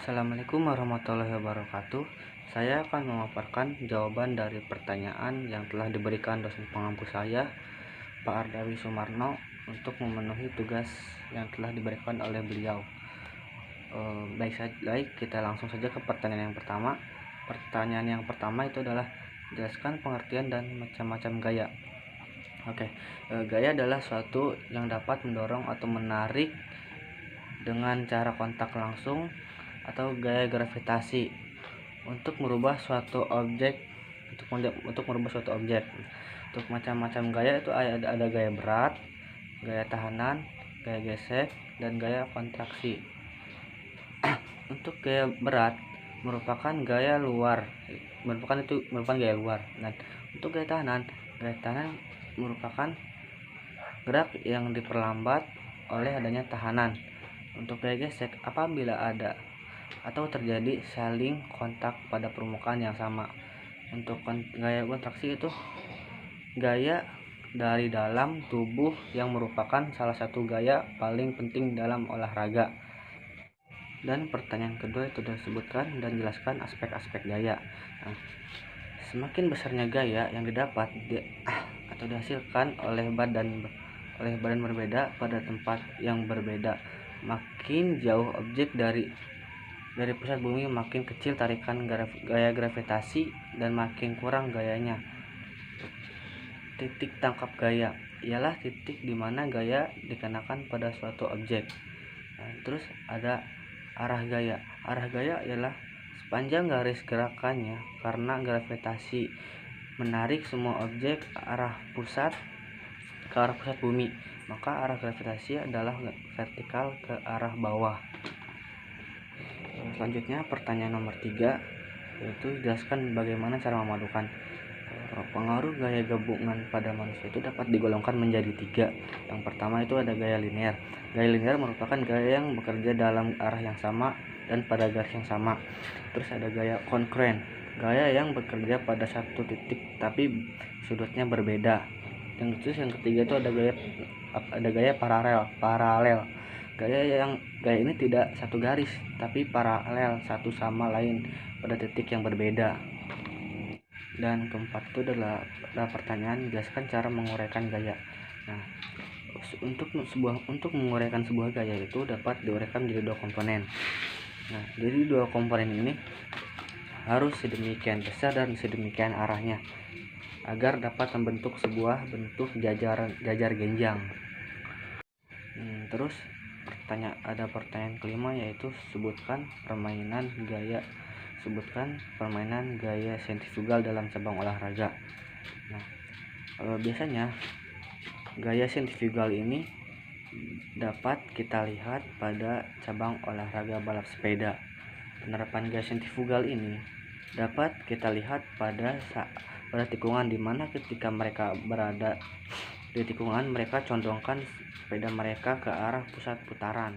Assalamualaikum warahmatullahi wabarakatuh. Saya akan memaparkan jawaban dari pertanyaan yang telah diberikan dosen pengampu saya, Pak Ardawi Sumarno, untuk memenuhi tugas yang telah diberikan oleh beliau. Baik, kita langsung saja ke pertanyaan yang pertama. Pertanyaan yang pertama itu adalah jelaskan pengertian dan macam-macam gaya. Gaya adalah suatu yang dapat mendorong atau menarik dengan cara kontak langsung atau gaya gravitasi untuk merubah suatu objek. Untuk macam-macam gaya itu ada gaya berat, gaya tahanan, gaya gesek, dan gaya kontraksi. Untuk gaya berat merupakan gaya luar. Dan untuk gaya tahanan merupakan gerak yang diperlambat oleh adanya tahanan. Untuk gaya gesek, apabila ada atau terjadi saling kontak pada permukaan yang sama. Untuk gaya kontraksi itu gaya dari dalam tubuh yang merupakan salah satu gaya paling penting dalam olahraga. Dan pertanyaan kedua itu disebutkan dan jelaskan aspek-aspek gaya. Semakin besarnya gaya yang didapat atau dihasilkan oleh badan berbeda pada tempat yang berbeda, makin jauh objek dari pusat bumi, makin kecil tarikan gaya gravitasi dan makin kurang gayanya. Titik tangkap gaya ialah titik di mana gaya dikenakan pada suatu objek. Terus ada arah gaya. Arah gaya ialah sepanjang garis gerakannya karena gravitasi menarik semua objek ke arah pusat bumi, maka arah gravitasi adalah vertikal ke arah bawah. Selanjutnya pertanyaan nomor 3, yaitu jelaskan bagaimana cara memadukan. Pengaruh gaya gabungan pada manusia itu dapat digolongkan menjadi 3. Yang pertama itu ada gaya linear. Gaya linear merupakan gaya yang bekerja dalam arah yang sama dan pada garis yang sama. Terus ada gaya kongruen, gaya yang bekerja pada satu titik tapi sudutnya berbeda. Yang ketiga itu ada gaya paralel. Gaya ini tidak satu garis tapi paralel satu sama lain pada titik yang berbeda. Dan keempat itu adalah pertanyaan jelaskan cara menguraikan gaya. Untuk menguraikan sebuah gaya itu dapat diuraikan menjadi 2 komponen. Jadi 2 komponen ini harus sedemikian besar dan sedemikian arahnya agar dapat membentuk sebuah bentuk jajar genjang. Terus ada pertanyaan kelima, yaitu sebutkan permainan gaya sentrifugal dalam cabang olahraga. Biasanya gaya sentrifugal ini dapat kita lihat pada cabang olahraga balap sepeda. Penerapan gaya sentrifugal ini dapat kita lihat pada tikungan, di mana ketika mereka berada di tikungan, mereka condongkan sepeda mereka ke arah pusat putaran.